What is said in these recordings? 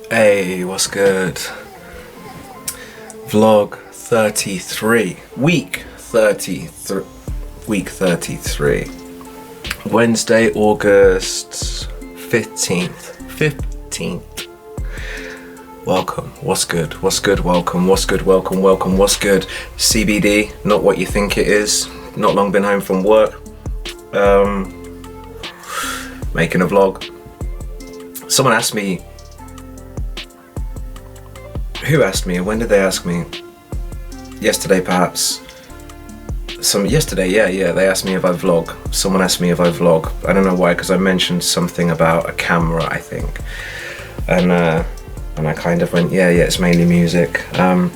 Hey, what's good? Vlog 33, week 33, Wednesday, August 15th. Welcome, what's good, welcome, what's good, welcome, what's good? CBD, not what you think it is, not long been home from work, making a vlog. Someone asked me, who asked me, and when did they ask me? Yesterday perhaps. Yesterday, they asked me if I vlog. Someone asked me if I vlog. I don't know why, because I mentioned something about a camera, I think. And I kind of went, yeah, it's mainly music. I'm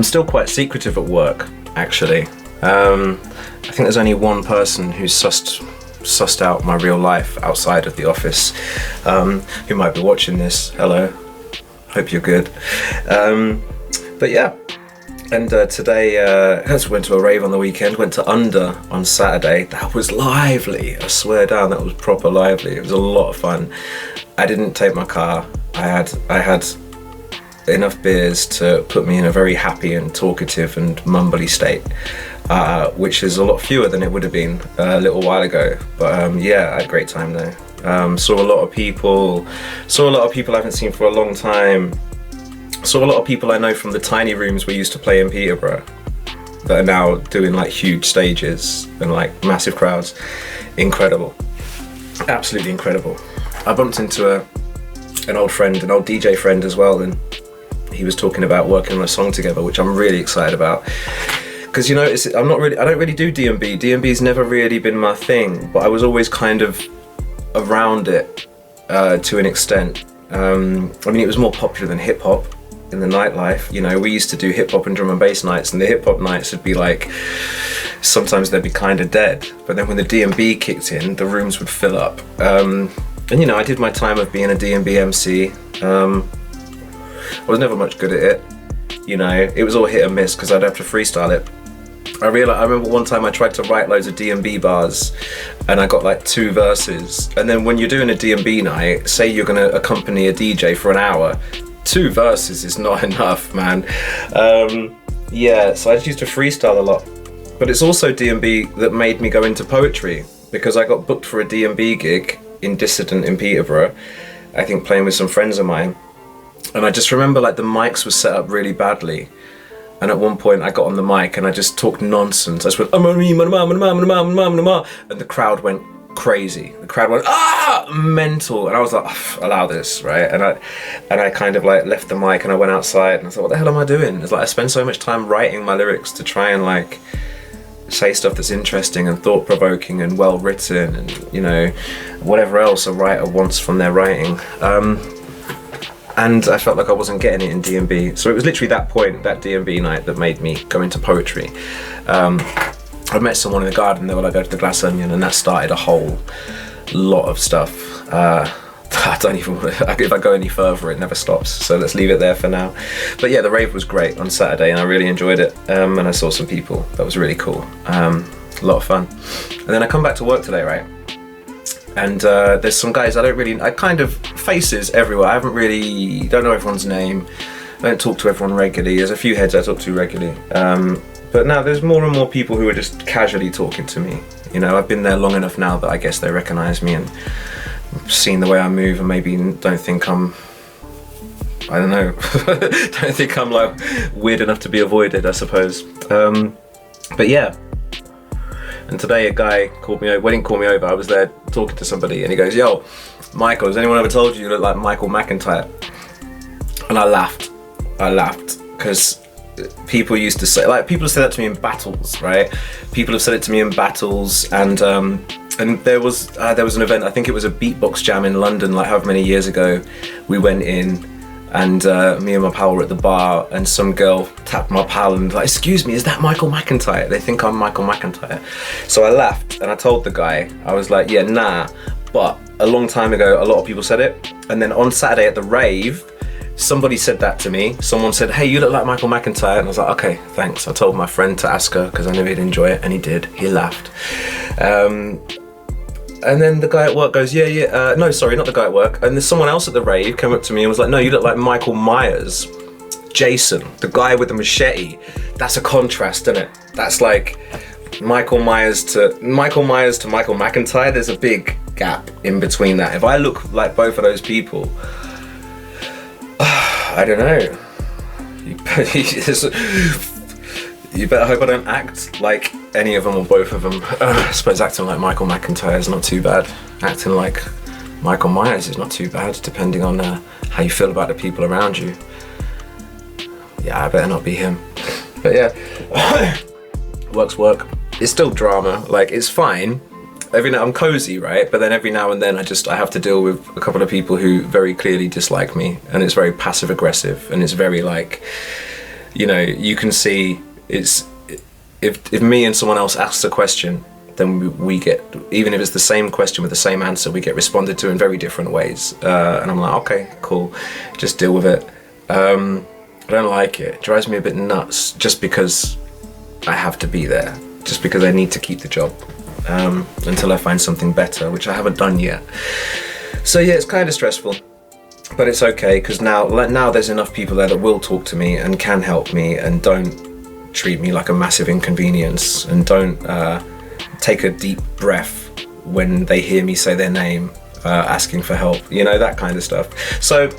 still quite secretive at work, actually. I think there's only one person who's sussed out my real life outside of the office, who might be watching this. Hello. Hope you're good. But yeah, and today I went to a rave on the weekend, went to Under on Saturday. That was lively, I swear down, that was proper lively. It was a lot of fun. I didn't take my car. I had enough beers to put me in a very happy and talkative and mumbly state, which is a lot fewer than it would have been a little while ago. But yeah, I had a great time though. Saw a lot of people I haven't seen for a long time. Saw a lot of people I know from the tiny rooms we used to play in Peterborough that are now doing like huge stages and like massive crowds. Incredible, absolutely incredible. I bumped into an old DJ friend as well, and he was talking about working on a song together, which I'm really excited about. Because I don't really do D&B. D&B's never really been my thing, but I was always kind of around it to an extent. I mean, it was more popular than hip hop in the nightlife. We used to do hip hop and drum and bass nights, and the hip hop nights would be like, sometimes they'd be kind of dead. But then when the D&B kicked in, the rooms would fill up. And I did my time of being a D&B MC. I was never much good at it. It was all hit and miss because I'd have to freestyle it. I remember one time I tried to write loads of D&B bars and I got like 2 verses. And then when you're doing a D&B night, say you're gonna accompany a DJ for an hour, 2 verses is not enough, man. Yeah, so I just used to freestyle a lot. But it's also D&B that made me go into poetry, because I got booked for a D&B gig in Dissident in Peterborough, I think playing with some friends of mine. And I just remember like the mics were set up really badly. And at one point I got on the mic and I just talked nonsense. I just went, and the crowd went crazy. The crowd went, mental. And I was like, allow this, right? And I kind of like left the mic and I went outside and I thought, what the hell am I doing? It's like I spend so much time writing my lyrics to try and like say stuff that's interesting and thought-provoking and well-written and, whatever else a writer wants from their writing. And I felt like I wasn't getting it in D&B. So it was literally that point, that D&B night, that made me go into poetry. I met someone in the garden, they were like, go to the Glass Onion, and that started a whole lot of stuff. I don't even, if I go any further, it never stops. So let's leave it there for now. But yeah, the rave was great on Saturday and I really enjoyed it. And I saw some people, that was really cool. A lot of fun. And then I come back to work today, right? And there's some guys I kind of faces everywhere. I don't know everyone's name. I don't talk to everyone regularly. There's a few heads I talk to regularly. But now there's more and more people who are just casually talking to me. I've been there long enough now that I guess they recognize me and seen the way I move and maybe don't think I'm, I don't know, don't think I'm like weird enough to be avoided, I suppose. But yeah. And today a guy called me over, well, he didn't call me over, I was there talking to somebody and he goes, yo, Michael, has anyone ever told you look like Michael McIntyre? And I laughed, because people used to say, like, people have said that to me in battles, right? People have said it to me in battles, and there was an event, I think it was a beatbox jam in London, like however many years ago. We went in, and me and my pal were at the bar, and some girl tapped my pal and like, excuse me, is that Michael McIntyre? They think I'm Michael McIntyre. So I laughed and I told the guy, I was like, yeah, nah, but a long time ago, a lot of people said it. And then on Saturday at the rave, somebody said that to me. Someone said, hey, you look like Michael McIntyre. And I was like, okay, thanks. I told my friend to ask her because I knew he'd enjoy it, and he did. He laughed. And then the guy at work goes, no, sorry, not the guy at work. And there's someone else at the rave came up to me and was like, no, you look like Michael Myers. Jason, the guy with the machete. That's a contrast, isn't it? That's like Michael Myers to Michael McIntyre. There's a big gap in between that. If I look like both of those people, I don't know. You better hope I don't act like any of them or both of them. I suppose acting like Michael McIntyre is not too bad. Acting like Michael Myers is not too bad, depending on how you feel about the people around you. Yeah, I better not be him. But yeah, work's work. It's still drama. Like, it's fine. Every now I'm cozy, right? But then every now and then I have to deal with a couple of people who very clearly dislike me, and it's very passive aggressive, and it's very like, you know, you can see it's if me and someone else asks a question, then we get, even if it's the same question with the same answer, we get responded to in very different ways. And I'm like, okay, cool, just deal with it. I don't like it. It drives me a bit nuts just because I have to be there, just because I need to keep the job until I find something better, which I haven't done yet. So yeah, it's kind of stressful, but it's okay, because now there's enough people there that will talk to me and can help me and don't treat me like a massive inconvenience, and don't take a deep breath when they hear me say their name asking for help, you know, that kind of stuff. So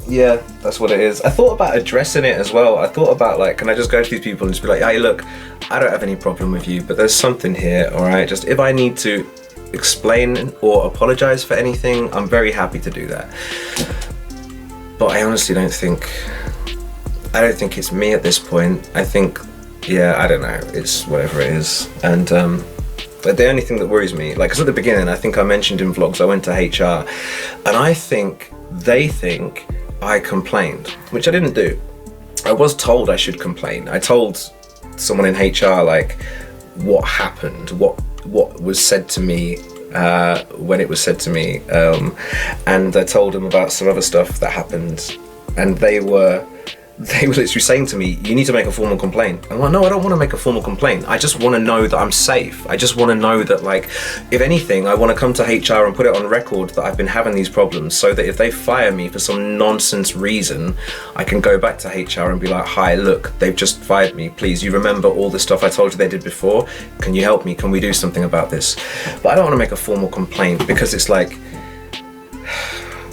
yeah, that's what it is. I thought about addressing it as well. I thought about, like, can I just go to these people and just be like, hey, look, I don't have any problem with you, but there's something here, all right? Just if I need to explain or apologize for anything, I'm very happy to do that. But I honestly don't think it's me at this point. I think, yeah, I don't know, it's whatever it is. And but the only thing that worries me, like, because at the beginning, I think I mentioned in vlogs, I went to HR, and I think they think I complained, which I didn't do. I was told I should complain. I told someone in HR, like, what happened, what was said to me when it was said to me, and I told them about some other stuff that happened, and they were literally saying to me, you need to make a formal complaint. I'm like, no, I don't want to make a formal complaint. I just want to know that I'm safe. I just want to know that, like, if anything, I want to come to HR and put it on record that I've been having these problems, so that if they fire me for some nonsense reason, I can go back to HR and be like, hi, look, they've just fired me. Please, you remember all the stuff I told you they did before? Can you help me? Can we do something about this? But I don't want to make a formal complaint, because it's like,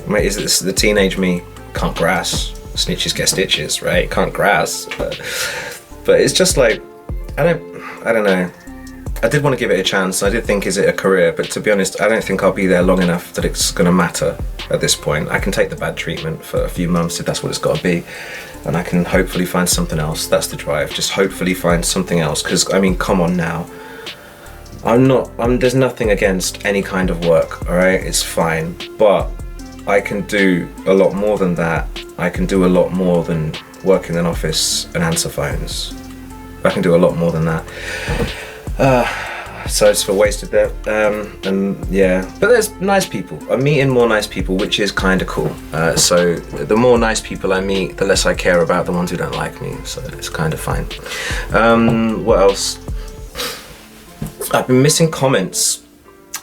mate, is this the teenage me? Can't grass. Snitches get stitches, right? Can't grass. But it's just like, I don't know. I did want to give it a chance. I did think, is it a career? But to be honest, I don't think I'll be there long enough that it's going to matter at this point. I can take the bad treatment for a few months if that's what it's got to be, and I can hopefully find something else. That's the drive. Just hopefully find something else. Because, I mean, come on now. There's nothing against any kind of work, all right? It's fine. But I can do a lot more than that. I can do a lot more than work in an office and answer phones. I can do a lot more than that. So it's for wasted there. And yeah, but there's nice people. I'm meeting more nice people, which is kind of cool. So the more nice people I meet, the less I care about the ones who don't like me. So it's kind of fine. What else? I've been missing comments.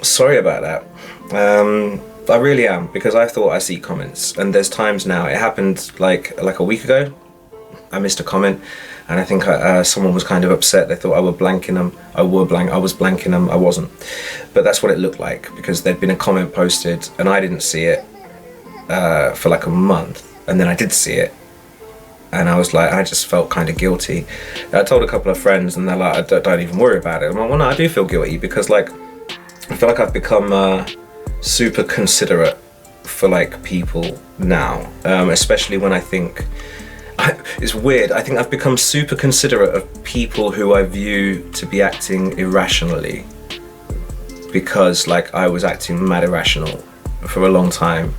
Sorry about that. I really am, because I thought I see comments, and there's times now, it happened like a week ago, I missed a comment, and I think someone was kind of upset. They thought I was blanking them. I was blanking them. I wasn't, but that's what it looked like, because there'd been a comment posted and I didn't see it for like a month, and then I did see it, and I was like, I just felt kind of guilty. I told a couple of friends, and they're like, don't even worry about it. I'm like, well, no, I do feel guilty, because, like, I feel like I've become super considerate for, like, people now, especially when I think, it's weird, I think I've become super considerate of people who I view to be acting irrationally, because, like, I was acting mad irrational for a long time,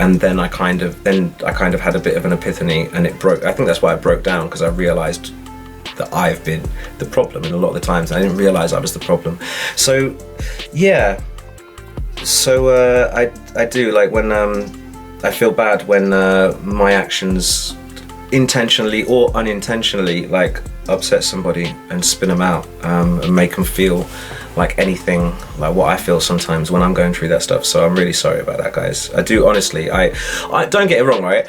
and then I kind of had a bit of an epiphany, and it broke. I think that's why I broke down, because I realized that I've been the problem in a lot of the times, and I didn't realize I was the problem. So yeah, so I do, like, when I feel bad when my actions intentionally or unintentionally, like, upset somebody and spin them out and make them feel like anything like what I feel sometimes when I'm going through that stuff. So I'm really sorry about that, guys. I do honestly. I don't get it wrong, right?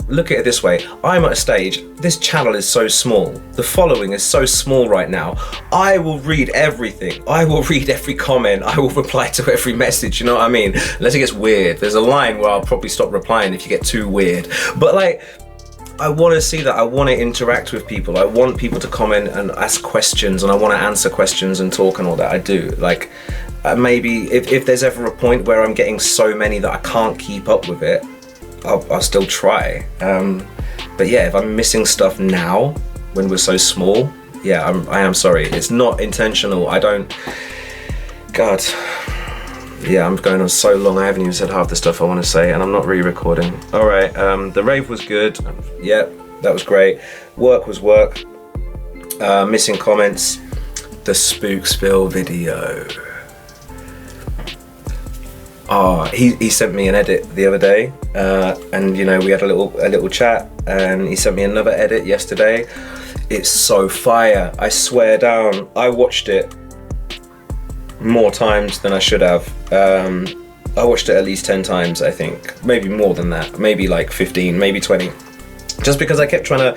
Look at it this way, I'm at a stage, this channel is so small, the following is so small right now, I will read everything, I will read every comment, I will reply to every message, you know what I mean? Unless it gets weird, there's a line where I'll probably stop replying if you get too weird, but like, I want to see that, I want to interact with people, I want people to comment and ask questions, and I want to answer questions and talk and all that, I do. Like, maybe if there's ever a point where I'm getting so many that I can't keep up with it, I'll still try, but yeah, if I'm missing stuff now when we're so small, yeah, I am sorry. It's not intentional. I don't. God, yeah, I'm going on so long. I haven't even said half the stuff I want to say, and I'm not re-recording. All right, the rave was good. Yeah, that was great. Work was work. Missing comments. The Spookzville video. Oh, he sent me an edit the other day, and you know, we had a little chat, and he sent me another edit yesterday. It's so fire, I swear down. I watched it more times than I should have. I watched it at least 10 times, I think, maybe more than that, maybe like 15, maybe 20, just because I kept trying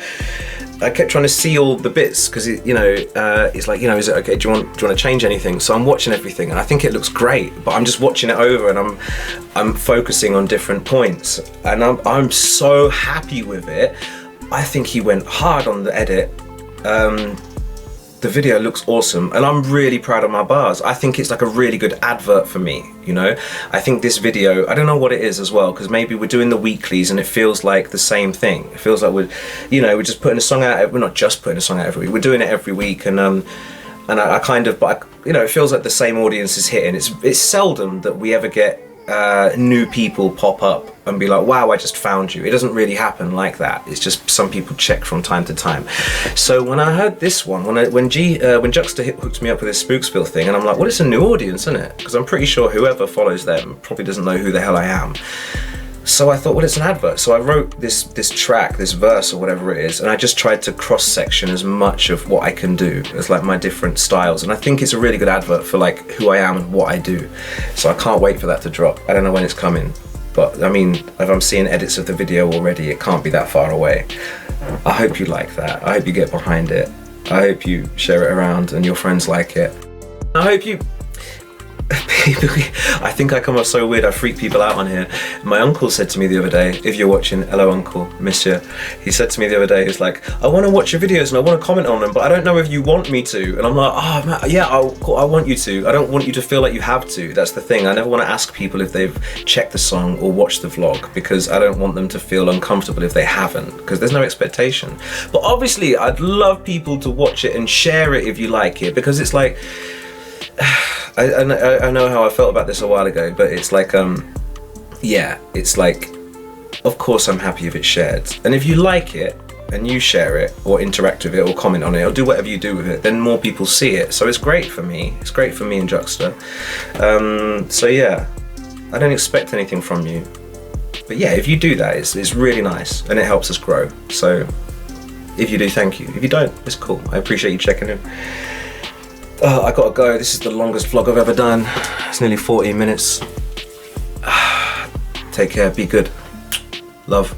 to see all the bits, because it's like, you know, is it okay? Do you want to change anything? So I'm watching everything, and I think it looks great, but I'm just watching it over, and I'm focusing on different points, and I'm so happy with it. I think he went hard on the edit. The video looks awesome, and I'm really proud of my bars. I think it's like a really good advert for me, you know? I think this video, I don't know what it is as well, because maybe we're doing the weeklies and it feels like the same thing. It feels like we're just putting a song out, we're not just putting a song out every week, we're doing it every week, and I kind of, but it feels like the same audience is hitting. It's seldom that we ever get new people pop up and be like, wow, I just found you. It doesn't really happen like that. It's just some people check from time to time. So when I heard this one, when Juxta hooked me up with this Spookzville thing, and I'm like, well, it's a new audience, isn't it? Because I'm pretty sure whoever follows them probably doesn't know who the hell I am. So I thought, well, it's an advert. So I wrote this track, this verse or whatever it is, and I just tried to cross-section as much of what I can do as like my different styles. And I think it's a really good advert for like who I am and what I do. So I can't wait for that to drop. I don't know when it's coming, but I mean, if I'm seeing edits of the video already, it can't be that far away. I hope you like that. I hope you get behind it. I hope you share it around and your friends like it. I hope you... I think I come off so weird, I freak people out on here. My uncle said to me the other day, if you're watching, hello uncle, miss you. He said to me the other day, he's like, I want to watch your videos and I want to comment on them, but I don't know if you want me to. And I'm like, oh man, yeah, I want you to. I don't want you to feel like you have to. That's the thing. I never want to ask people if they've checked the song or watched the vlog, because I don't want them to feel uncomfortable if they haven't, because there's no expectation. But obviously I'd love people to watch it and share it if you like it, because it's like, I know how I felt about this a while ago, but it's like, yeah, it's like, of course I'm happy if it's shared. And if you like it, and you share it, or interact with it, or comment on it, or do whatever you do with it, then more people see it. So it's great for me. It's great for me and Juxta. So yeah, I don't expect anything from you. But yeah, if you do that, it's really nice, and it helps us grow. So if you do, thank you. If you don't, it's cool. I appreciate you checking in. I gotta go. This is the longest vlog I've ever done. It's nearly 14 minutes. Take care, be good. Love.